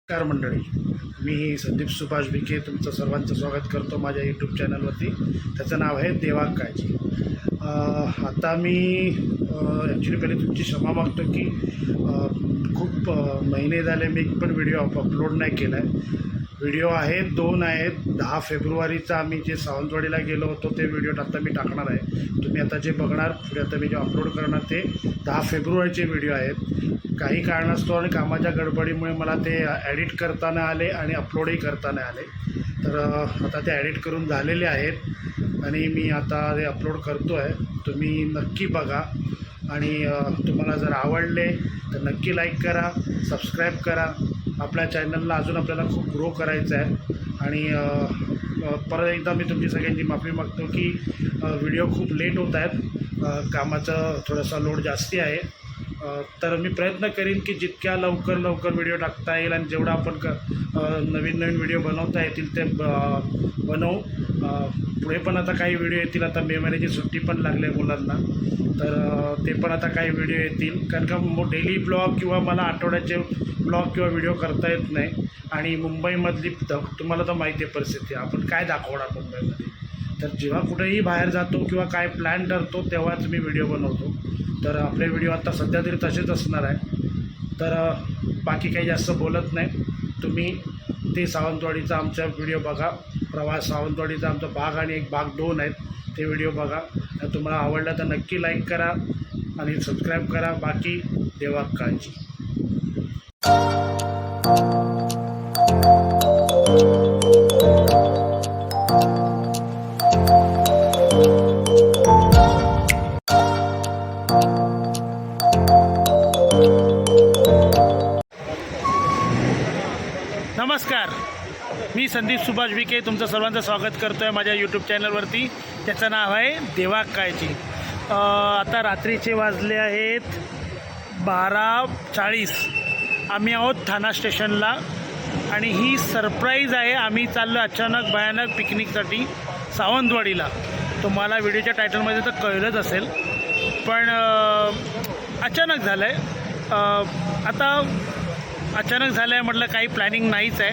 नमस्कार मंडळी, मी संदीप सुभाष विखे तुमचं सर्वांचं स्वागत करतो माझ्या यूट्यूब चॅनलवरती. त्याचं नाव आहे देवा काळजी. आता मी ॲक्च्युली पहिले तुमची क्षमा मागतो की खूप महिने झाले मी एक पण व्हिडिओ अपलोड नाही केला आहे. व्हिडिओ आहेत, 2 आहेत. 10 फेब्रुवारीचा आम्ही जे सावंतवाडीला गेलो होतो ते व्हिडिओ आता मी टाकणार आहे. तुम्ही आता जे बघणार पुढे आता मी जे अपलोड करणार ते 10 फेब्रुवारीचे व्हिडिओ आहेत. काही कारणास्तव आणि कामाच्या गडबडीमुळे मला ते ॲडिट करता नाही आले आणि अपलोडही करता नाही आले. तर आता ते ॲडिट करून झालेले आहेत आणि मी आता ते अपलोड करतो आहे. तुम्ही नक्की बघा आणि तुम्हाला जर आवडले तर नक्की लाईक करा, सबस्क्राईब करा. आपल्या चॅनलला अजून आपल्याला खूप ग्रो करायचं आहे. आणि परत एकदा मी तुमची सगळ्यांची माफी मागतो की व्हिडिओ खूप लेट होत आहेत. कामाचं थोडासा लोड जास्ती आहे. तर मी प्रयत्न करीन की जितक्या लवकर व्हिडिओ टाकता येईल आणि जेवढा आपण नवीन व्हिडिओ बनवता येतील ते बनवू. पुढे पण आता काही व्हिडिओ येतील. आता मे महिन्याची सुट्टी पण लागली आहे मुलांना, तर ते पण आता काही व्हिडिओ येतील. कारण का डेली ब्लॉग किंवा मला आठवड्याचे ब्लॉग किंवा व्हिडिओ करता येत नाही. आणि मुंबईमधली तुम्हाला तर माहिती आहे परिस्थिती, आपण काय दाखवणार मुंबईमध्ये. तर जेव्हा कुठेही बाहेर जातो किंवा काय प्लॅन ठरतो तेव्हाच मी व्हिडिओ बनवतो. तर आपले व्हिडिओ आता सध्या तरी तसेच असणार आहे. तर बाकी काही जास्त बोलत नाही. तुम्ही ते सावंतवाडीचा आमचा व्हिडिओ बघा. प्रवास सावंतवाडीचा आमचा भाग आणि एक भाग 2 आहेत, ते व्हिडिओ बघा. तुम्हाला आवडला तर नक्की लाईक करा आणि सबस्क्राईब करा. बाकी देवा काळजी. नमस्कार, मी संदीप सुभाष विखे तुमचं सर्वांचं स्वागत करतो आहे माझ्या यूट्यूब चॅनलवरती. त्याचं नाव आहे देवा काळजी. आता रात्रीचे वाजले आहेत 12:40. आम्ही आहोत ठाणा स्टेशनला आणि ही सरप्राईज आहे. आम्ही चाललो अचानक भयानक पिकनिकसाठी सावंतवाडीला. तुम्हाला व्हिडिओच्या टायटलमध्ये तर कळलंच असेल, पण अचानक झालं आहे. आता अचानक झालं आहे म्हटलं, काही प्लॅनिंग नाहीच आहे,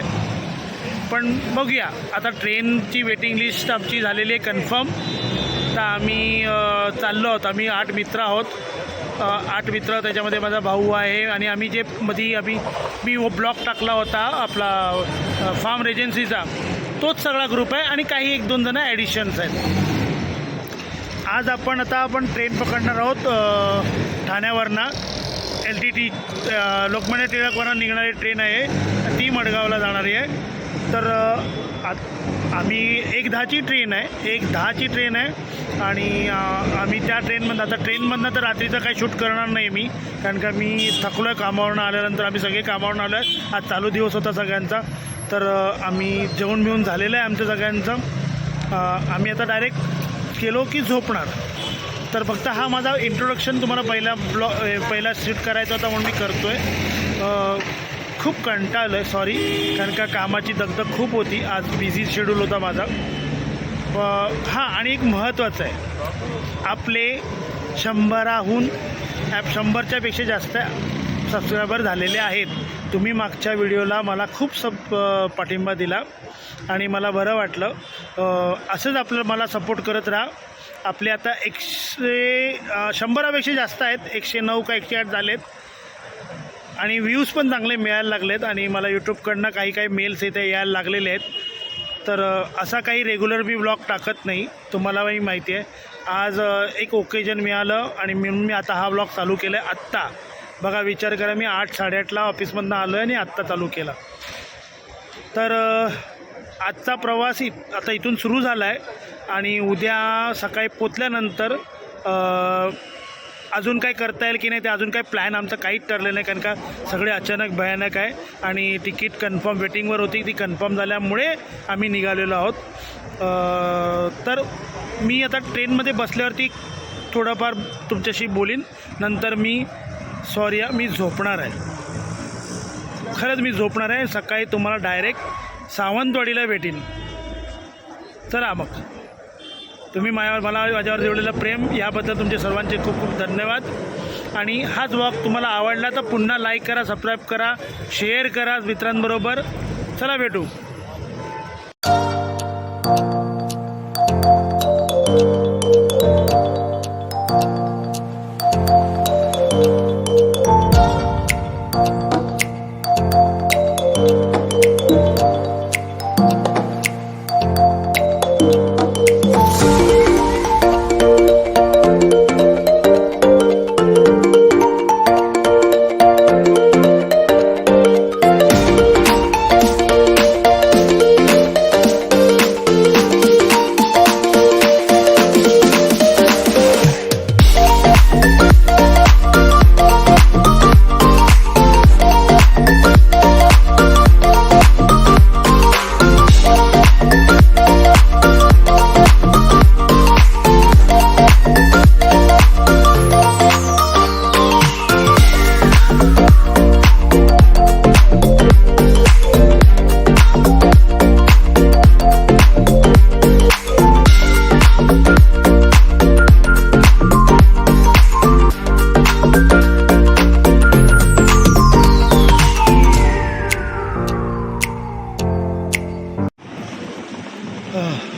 पण बघूया. आता ट्रेनची वेटिंग लिस्ट आमची झालेली आहे कन्फर्म. तर आम्ही चाललो आहोत. आम्ही 8 मित्र आहोत. 8 मित्र, त्याच्यामध्ये माझा भाऊ आहे आणि आम्ही जे मी ब्लॉग टाकला होता आपला फार्म एजन्सीचा, तोच सगळा ग्रुप आहे आणि काही 1-2 जण ॲडिशन्स आहेत. आज आपण ट्रेन पकडणार आहोत ठाण्यावरनं. LTT लोकमान्य टिळकवरून निघणारी ट्रेन आहे, ती मडगावला जाणारी आहे. तर आम्ही 1:10ची ट्रेन आहे आणि आम्ही त्या ट्रेनमधनं तर रात्रीचं काही शूट करणार नाही मी, कारण का मी थकलो आहे कामावरून आल्यानंतर. आम्ही सगळे कामावरून आलो आहे. आज चालू दिवस होता सगळ्यांचा. तर आम्ही जेवण बिवून झालेलं आहे आमचं सगळ्यांचं. आम्ही आता डायरेक्ट गेलो की झोपणार. तर फक्त हा माझा इंट्रोडक्शन तुम्हाला पहिला शूट करायचा होता म्हणून मी करतो आहे. खूप कंटाळलो आहे, सॉरी, कारण का कामाची दगदग खूप होती. आज बिझी शेड्यूल होता माझा. हां, आणि एक महत्त्वाचं आहे, आपले 100च्या पेक्षा जास्त सबस्क्रायबर झालेले आहेत. तुम्ही मागच्या व्हिडिओला मला खूप पाठिंबा दिला आणि मला बरं वाटलं. असंच मला सपोर्ट करत राहा. आपले आता 100पेक्षा जास्त आहेत, 109 का 108 झालेत आणि व्ह्यूज पण चांगले मिळायला लागलेत आणि मला यूट्यूबकडनं काही मेल्स इथे यायला लागलेले आहेत. तर असा काही रेग्युलर मी ब्लॉग टाकत नाही, तुम्हालाही माहिती आहे. आज एक ओकेजन मिळालं आणि म्हणून मी आता हा ब्लॉग चालू केला आहे. आत्ता बघा, विचार करा, मी 8-8:30ला ऑफिसमधनं आलो आहे आणि आत्ता चालू केला. तर आजचा प्रवास आता इथून सुरू झाला आहे आणि उद्या सकाळी पोचल्यानंतर अजून काय करता येईल की नाही ते अजून काय प्लॅन आमचं काहीच ठरलं नाही, कारण का सगळे अचानक भयानक आहे. आणि तिकीट कन्फर्म वेटिंगवर होती, ती कन्फर्म झाल्यामुळे आम्ही निघालेलो आहोत. तर मी आता ट्रेनमध्ये बसल्यावरती थोडंफार तुमच्याशी बोलीन. नंतर मी झोपणार आहे. खरंच मी झोपणार आहे. सकाळी तुम्हाला डायरेक्ट सावंतवाडीला भेटीन. चला मग, तुम्ही माझ्यावर एवढलेलं प्रेम याबद्दल तुमचे सर्वांचे खूप खूप धन्यवाद. आणि हा ब्लॉग तुम्हाला आवडला तर पुन्हा लाईक करा, सबस्क्राईब करा, शेअर करा मित्रांबरोबर. चला भेटू.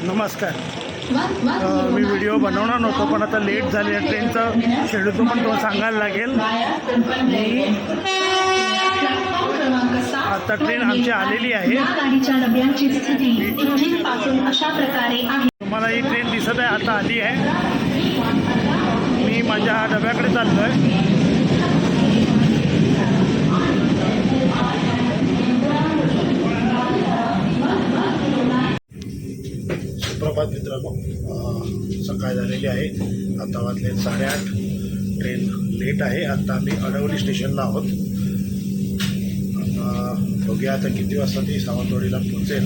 नमस्कार. मी व्हिडिओ बनवणार नव्हतो पण आता लेट झाली आहे. ट्रेनचं शेड्यूल तो पण तो सांगायला लागेल. आता ट्रेन आमची आलेली आहे. तुम्हाला ही ट्रेन दिसत आहे, आता आली आहे. मी माझ्या डब्याकडे चाललो आहे. सुप्रभात मित्रांनो, सकाळ झालेली आहे. आता वाजले 8:30. ट्रेन लेट आहे. आता आम्ही अडवली स्टेशनला आहोत. आता बघूया आता किती वाजता ती सावंतवाडीला पोहोचेल.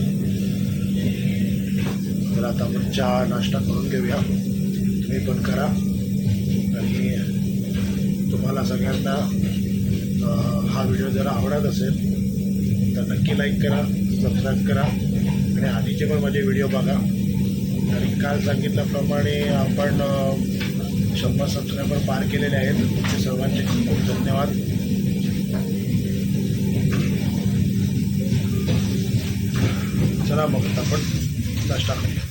तर आता आपण चहा नाश्ता करून घेऊया. तुम्ही पण करा. आणि तुम्हाला सगळ्यांना हा व्हिडिओ जर आवडत असेल तर नक्की लाईक करा, सबस्क्राईब करा आणि आधीचे पण माझे व्हिडिओ बघा. आणि काल सांगितल्याप्रमाणे आपण 100 सबस्क्रायबर पार केलेले आहेत. तुमचे सर्वांचे खूप खूप धन्यवाद. चला मग आपण नाश्ता करूया.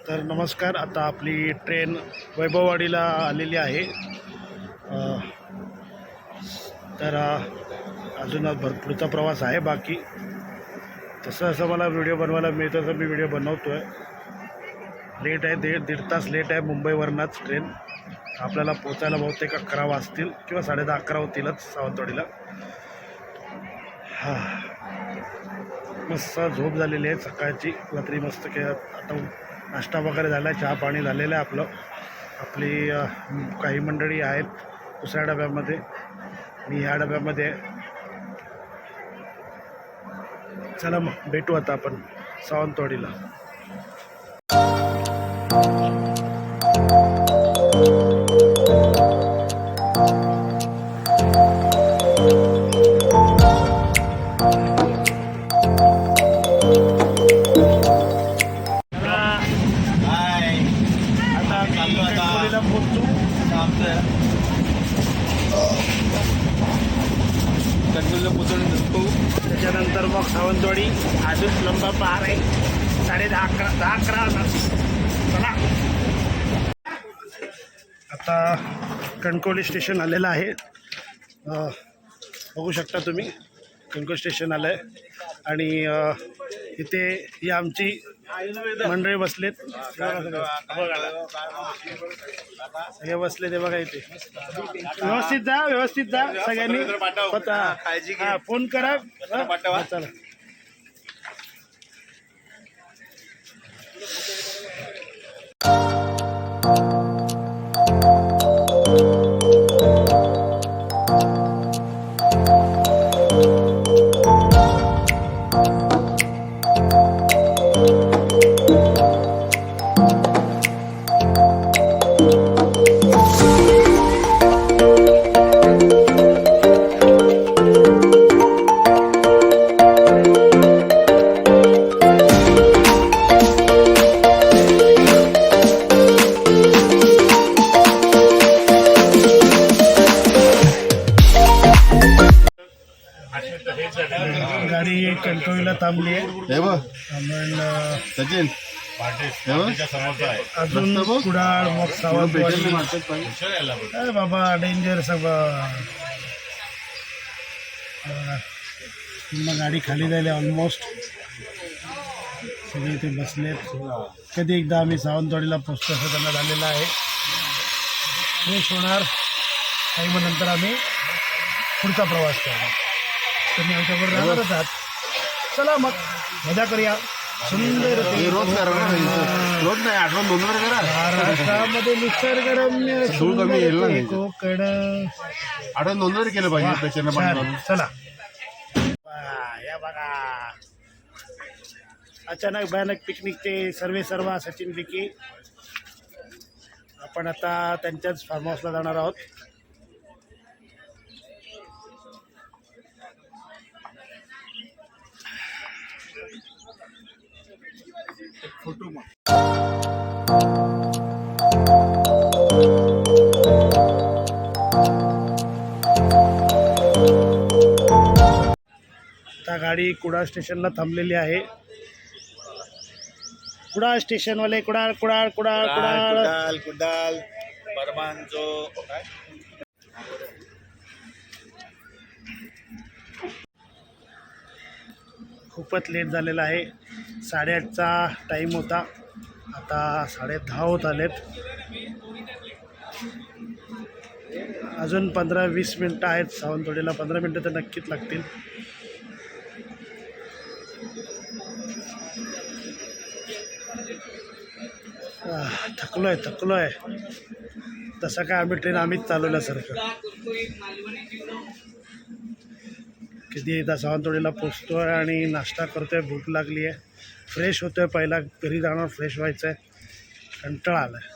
तर नमस्कार. आता आपली ट्रेन वैभववाडीला आलेली आहे. तर अजून भरपूरचा प्रवास आहे बाकी. तसं मला व्हिडिओ बनवायला मिळतं तर मी व्हिडिओ बनवतो आहे. लेट आहे, दीड तास लेट आहे. मुंबईवरनंच ट्रेन आपल्याला पोचायला बहुतेक 11 वाजतील किंवा 10:30-11 होतीलच सावंतवाडीला. मस्त झोप झालेली आहे सकाळची. रात्री मस्त आता नाश्ता वगैरे झाला आहे, चहा पाणी झालेलं आहे आपलं. आपली काही मंडळी आहेत दुसऱ्या डब्यामध्ये, मी ह्या डब्यामध्ये. चला मग भेटू आता आपण सावंतवाडीला. त्याच्यानंतर मग सावंतवाडी अजून लंबा पार आहे. 10:30-11 चला. आता कणकवली स्टेशन आलेलं आहे. बघू शकता तुम्ही, कणकवली स्टेशन आलं आहे. आणि इथे ही आमची मंडळी बसलेत. सगळे बसले ते बघा. इथे व्यवस्थित जा सगळ्यांनी. फोन करा. चला. गाडी कंट्रोलला थांबली आहे. हे बघ आपण सचिन, अजून कुडाळ मग सावंतवाडी. अरे बाबा डेंजर सगळं. मग गाडी खाली झाली ऑलमोस्ट. सगळे इथे बसलेत. कधी एकदा आम्ही सावंतवाडीला पोचतो असं त्यांना झालेलं आहे. फ्रेश होणार काही मग नंतर आम्ही पुढचा प्रवास करणार. तुम्ही आमच्याबरोबर राहणारच आहात. चला मग मजा करूया. सुंदर रोज रोज नाही, आठवण 2 वर करा. महाराष्ट्रामध्ये निसर्गरम्य धूळ कमी येईल ना. कोकण. आठवण 2 वर केलं पाहिजे पेशंटला पाणी घालून. चला या बघा. अचानक भयानक पिकनिकचे सर्व सचिन विकी. आपण आता त्यांच्याच फार्म हाऊसला जाणार आहोत. फोटो आता गाडी कुडाळ स्टेशनला थांबलेली आहे. कुडाळ स्टेशनवाले कुडाळ कुडाळ कुडाळ कुडाळ कुडाल परमांचो. खूपच लेट झालेला आहे. 8:30चा टाईम होता. आता 10:30 होत आलेत. अजून 15-20 मिनटं आहेत सावंतवाडीला. 15 मिनटं तर नक्कीच लागतील. थकलो आहे. तसं काय आम्ही ट्रेन आम्हीच चालवल्यासारखं. कधी एकदा सावंतवाडीला पोचतो आहे आणि नाश्ता करतो आहे. भूक लागली आहे. फ्रेश होतो आहे. पहिला घरी जाणार, फ्रेश व्हायचं आहे. कंटाळा आला आहे.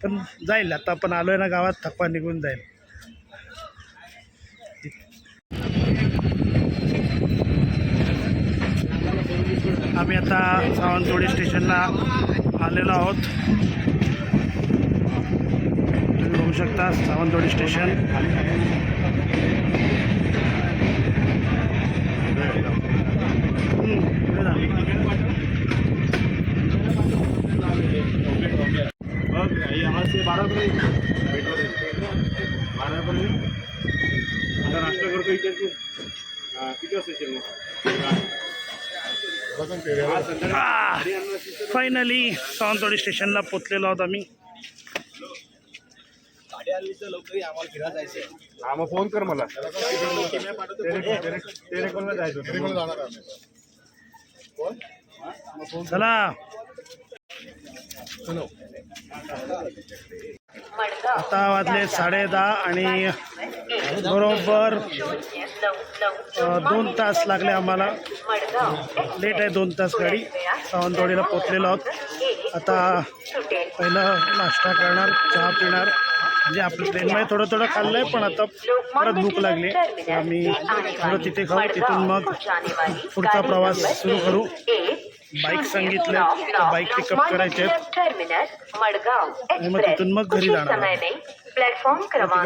पण जाईल. आता आपण आलो आहे ना गावात, थकवा निघून जाईल. आम्ही आता सावंतवाडी स्टेशनला आलेलो आहोत. तुम्ही बघू शकता सावंतवाडी स्टेशन. यहाँ से 12 बजे आता नाश्ता करतो इथे तू. किती वाजता येशील फायनली सावंतवाडी स्टेशनला पोचलेलो आहोत आम्ही. गाडी आली तर लवकर आम्हाला फिरायला जायचं. हा मग फोन कर मला. टेरेकोनला जायचं. टेरेकोनला जाणार आम्ही. चला. आता वाजले 10:30 आणि बरोबर 2 तास लागले आम्हाला. लेट आहे 2 तास गाडी. सावंतवाडीला पोचलेलो आहोत. आता पहिलं नाश्ता करणार, चहा पिणार. म्हणजे आपल्या ट्रेनमध्ये थोडं खाल्लं आहे, पण आता परत भूक लागली. आम्ही थोडं तिथे खाऊ. तिथून मग पुढचा प्रवास सुरू करू. बाईक सांगितलं तर बाईक पिकअप करायचे आणि मग तिथून मग घरी जाणार.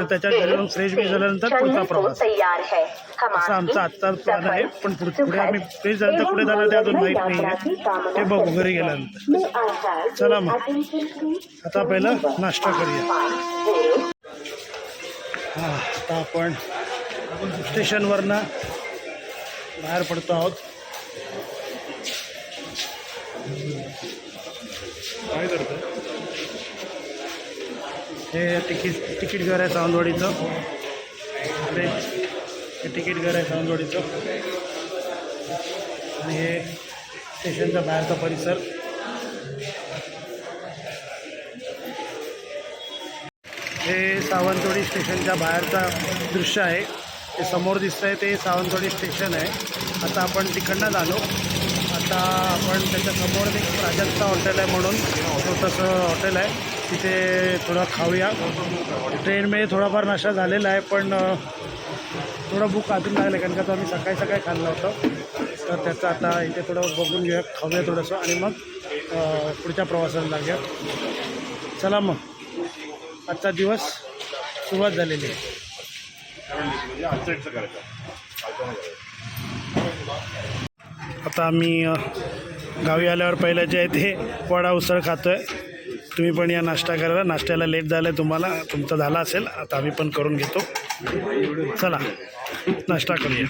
त्याच्या घरी जाऊन फ्रेश बी झाल्यानंतर पुढचा प्रवास असा आमचा आजचा प्लॅन आहे. पण पुढे आम्ही फ्रेश झाल्यानंतर पुढे जाणार ते अजून माहीत नाही आहे. ते बघू घरी गेल्यानंतर. चला मग आता पहिलं नाश्ता करूया. हां, आता आपण स्टेशनवरनं बाहेर पडतो आहोत. काय करतो हे तिकीट घर आहे सावंतवाडीचं. हे तिकीट घर आहे सावंतवाडीचं. आणि हे स्टेशनच्या बाहेरचा परिसर. हे सावंतवाडी स्टेशनच्या बाहेरचा दृश्य आहे. ते समोर दिसतं आहे ते सावंतवाडी स्टेशन आहे. आता आपण तिकडनं आलो. आता आपण त्याच्यासमोर एक प्राजक्ता हॉटेल आहे म्हणून छोटंसं हॉटेल आहे. तिथे थोडं खाऊया. ट्रेनमध्ये थोडाफार नाश्ता झालेला आहे, पण थोडं भूक अजून लागलं कारण का तो आम्ही सकाळी खाल्लं होतं. तर त्याचं आता इथे थोडं बघून घेऊया, खाऊया थोडंसं आणि मग पुढच्या प्रवासाला लागूया. चला मग आजचा दिवस सुरुवात झालेली आहे. आता आम्ही गावी आल्यावर पहिलं जे आहे ते वडा उसळ खातो आहे. तुम्ही पण या नाश्ता करायला. नाश्त्याला लेट झालं आहे तुम्हाला, तुमचा झाला असेल. आता आम्ही पण करून घेतो. चला नाश्ता करूया.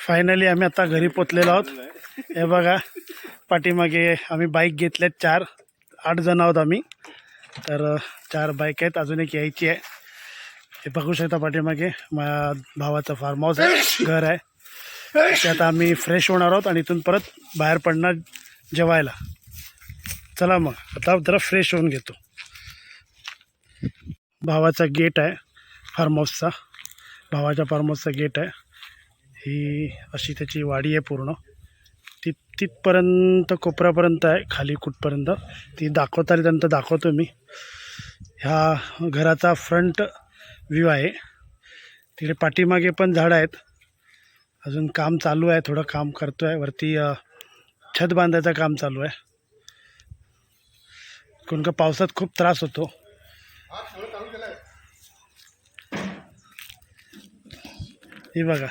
फायनली आम्ही आता घरी पोचलेलो आहोत. हे बघा पाठीमागे आम्ही बाईक घेतल्यात 8 जण आहोत आम्ही. तर 4 बाईक आहेत, अजून एक यायची आहे. हे बघू शकता पाठीमागे माझ्या भावाचं फार्म हाऊस आहे, घर आहे. ते आता आम्ही फ्रेश होणार आहोत आणि इथून परत बाहेर पडणार जेवायला. चला मग आता जरा फ्रेश होऊन घेतो. भावाचा गेट आहे फार्म हाऊसचा, भावाच्या फार्म हाऊसचा गेट आहे. ही अशी त्याची वाडी आहे पूर्ण, तिथपर्यंत कोपऱ्यापर्यंत आहे, खाली कुठपर्यंत ती दाखवता आली त्यानंतर दाखवतो मी. ह्या घराचा फ्रंट व्ह्यू आहे. तिकडे पाठीमागे पण झाडं आहेत. अजून काम चालू आहे, थोडं काम करतो आहे वरती. छत बांधायचं काम चालू आहे. कोण का पावसात खूप त्रास होतो. ही बघा,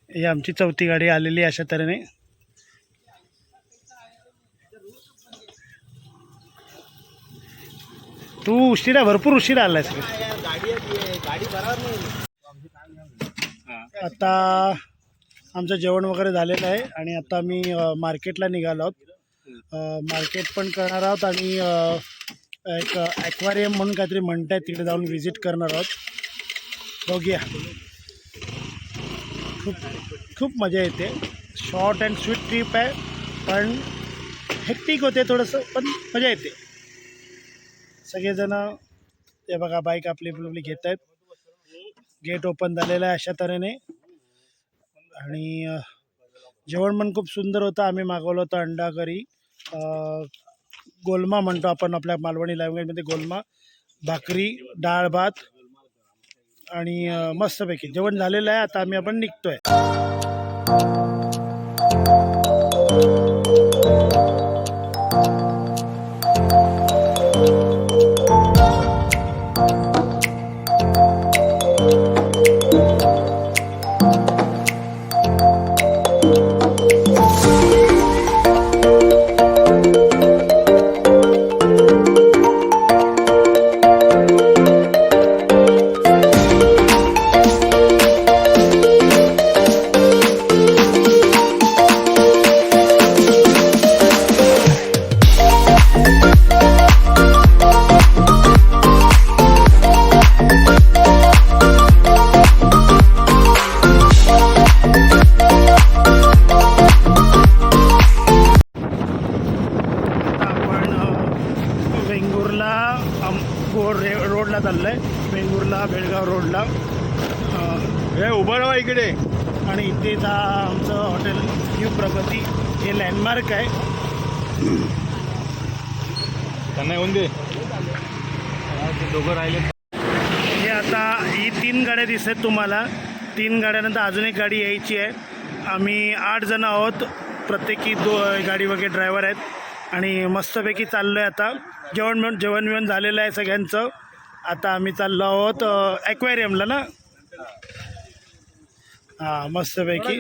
ही आमची 4थी गाडी आलेली अशा तऱ्हेने. तू उशिरा, भरपूर उशिरा आलायस. आता आमचं जेवण वगैरे झालेलं आहे आणि आता आम्ही मार्केटला निघालो आहोत. मार्केट पण करणार आहोत आणि एक ॲक्वारियम म्हणून काहीतरी म्हणतायत, तिकडे जाऊन व्हिजिट करणार आहोत. बघूया. खूप मजा येते. शॉर्ट अँड स्वीट ट्रिप आहे, पण हेक्टिक होते थोडंसं, पण मजा येते. सगळेजण हे बघा बाईक आपली घेत आहेत. गेट ओपन झालेलं आहे अशा तऱ्हेने. आणि जेवण पण खूप सुंदर होतं. आम्ही मागवलं होतं अंडा करी, गोलमा म्हणतो आपण आपल्या मालवणी लँग्वेजमध्ये, गोलमा, भाकरी, डाळ भात आणि मस्तपैकी जेवण झालेलं आहे. आता आपण निघतोय. साईडला चाललं आहे, वेंगुर्ला बेळगाव रोडला. हे उभं राहा इकडे. आणि इथेच हा आमचं हॉटेल न्यू प्रगती हे लँडमार्क आहे. त्यांना येऊन दे. ते दोघं राहिले. हे आता ही 3 गाड्या दिसत आहेत तुम्हाला. 3 गाड्यानंतर अजून एक गाडी यायची आहे. आम्ही 8 जण आहोत, प्रत्येकी गाडी वगैरे ड्रायव्हर आहेत आणि मस्तपैकी चाललो आहे आता. जेवण झालेलं आहे सगळ्यांचं. आता आम्ही चाललो आहोत ॲक्वेरियमला ना. हां, मस्तपैकी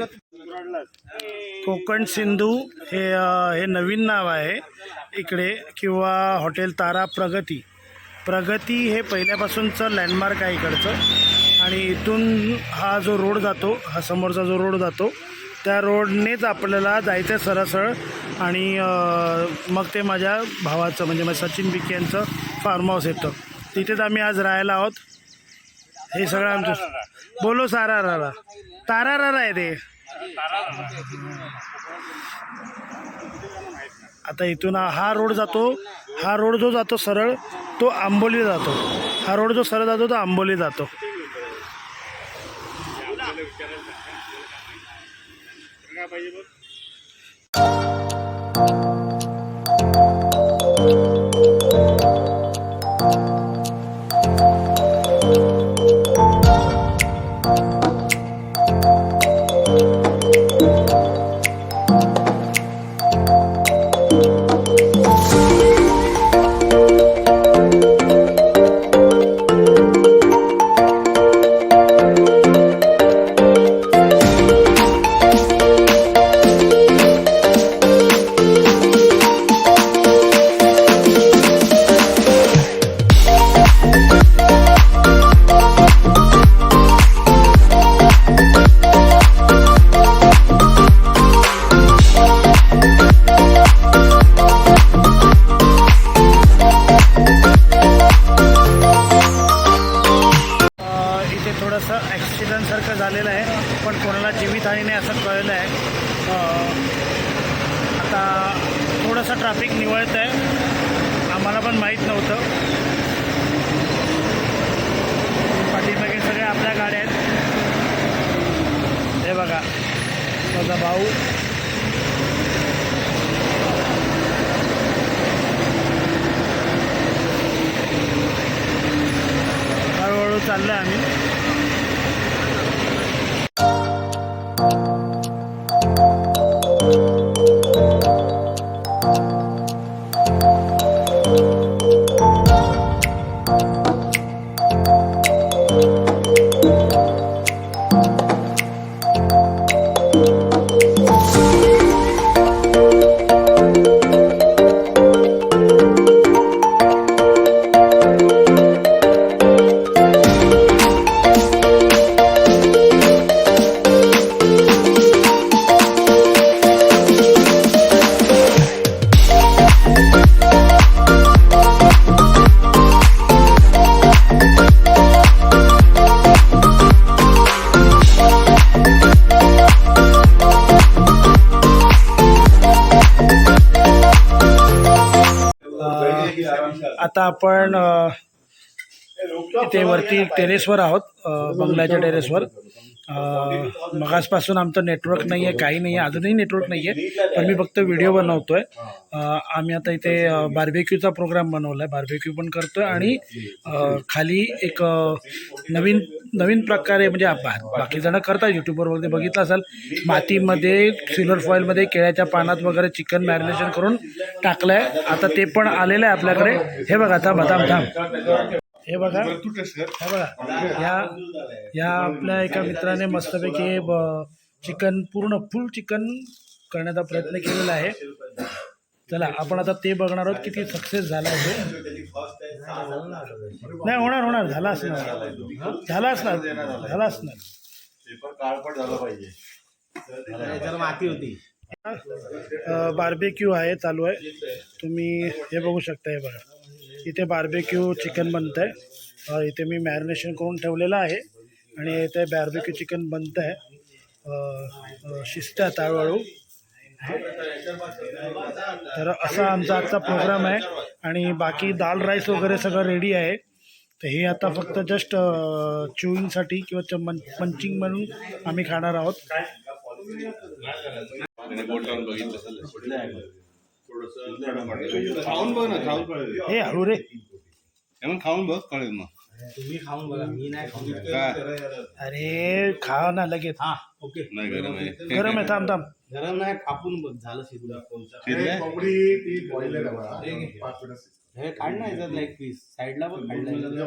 कोकण सिंधू हे नवीन नाव आहे इकडे, किंवा हॉटेल तारा प्रगती हे पहिल्यापासूनचं लँडमार्क आहे इकडचं. आणि इथून हा जो रोड जातो, हा समोरचा जो रोड जातो, त्या रोडनेच आपल्याला जायचं सरळ. आणि मग ते माझ्या भावाचं म्हणजे सचिन बिके यांचं फार्म हाऊस येतं. तिथेच आम्ही आज राहायला आहोत. हे सगळं आमचं बोलो सारा रारा तारा रारा आहे ते. आता इथून हा रोड जातो, हा रोड जो जातो सरळ तो आंबोली जातो. हा रोड जो सरळ जातो तो आंबोली जातो. थोडंसं ॲक्सिडेंटसारखं झालेलं आहे, पण कोणाला जीवितहानी नाही असं कळलं आहे. आता थोडंसं ट्रॅफिक निवळतं आहे, आम्हाला पण माहीत नव्हतं. पाठीमागे सगळ्या आपल्या गाड्या आहेत. हे बघा माझा भाऊ. हळूहळू चाललो आहे आम्ही. आता आपण इथे वरती टेरेसवर आहोत, बंगल्याच्या टेरेसवर. मगासपासून आमचं नेटवर्क नाही आहे, काही नाही आहे, अजूनही नेटवर्क नाही आहे, पण मी फक्त व्हिडिओ बनवतो आहे. आम्ही आता इथे बार्बेक्यूचा प्रोग्राम बनवला आहे, बार्बेक्यू पण करतो आहे. आणि खाली एक नवीन प्रकारे म्हणजे बाकी जणं करतात, यूट्यूबवर वगैरे बघितलं असाल, मातीमध्ये सिल्वर फॉईलमध्ये केळ्याच्या पानात वगैरे चिकन मॅरिनेशन करून टाकलं आहे. आता ते पण आलेलं आहे आपल्याकडे. हे बघा, थांब. हे बघा, या आपल्या एका मित्राने मस्तपैकी चिकन पूर्ण फुल चिकन करण्याचा प्रयत्न केलेला आहे. चला आपण आता ते बघणार आहोत किती सक्सेस झाला आहे. नाही होणार झाला असणार. माती होती. बार्बेक्यू आहे, चालू आहे. तुम्ही हे बघू शकता. हे बघा, इथे बार्बेक्यू चिकन बनतं आहे. इथे मी मॅरिनेशन करून ठेवलेलं आहे आणि इथे बार्बेक्यू चिकन बनतं आहे. शिजतं आहे हळूहळू. तर असा आमचा आजचा प्रोग्राम आहे. आणि बाकी दाल राईस वगैरे सगळं रेडी आहे. तर हे आता फक्त जस्ट चिविंगसाठी किंवा पंचिंग म्हणून आम्ही खाणार आहोत. खाऊन बघ ना, खाऊन कळेल. हे हळू रे. मग खाऊन बघ कळेल मग. तुम्ही खाऊन बघा, मी नाही खाऊन काय अरे खा ना लगेच. हा ओके. नाही गरम आहे. गरम आहे, थांब थांब. गरम नाही, कापून बघ, झालं शिजलं. शिजलंय? हे काढ ना याच्यात एक पीस साईडला बघ, काढलाय.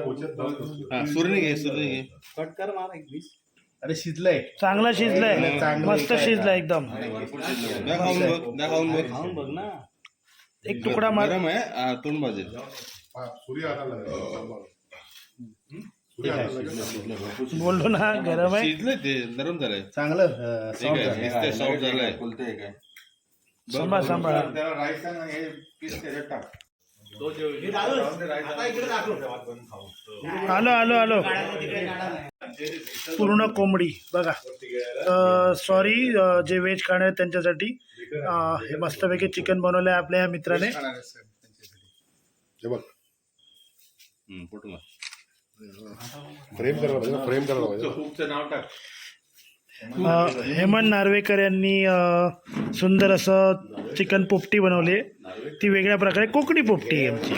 हा, सुरणी घे, सुरणी घे. कट कर मार एक पीस. अरे शिजलंय. चांगलं शिजलंय, मस्त शिजलं एकदम. द्या खाऊन बघ, द्या खाऊन बघ. खाऊन बघ ना. एक तुकडा मार. गरम आहे, तोंड भाजेल. बोललो ना गरम आहे. शिजलंय ते, नरम झालंय. चांगलं ठीक आहे, नुसते सॉफ्ट झालंय. सांभाळ सांभाळ. आलो आलो आलो. पूर्ण कोंबडी बघा. सॉरी, जे व्हेज खाणे आहेत त्यांच्यासाठी हे मस्तपैकी चिकन बनवलं आहे आपल्या या मित्राने. फोटो मार. फ्रेम करायला पाहिजे, फ्रेम करायला पाहिजे. हेमंत नार्वेकर यांनी सुंदर असं चिकन पोपटी बनवली. ती वेगळ्या प्रकारे कोकणी पोपटी आहे आमची.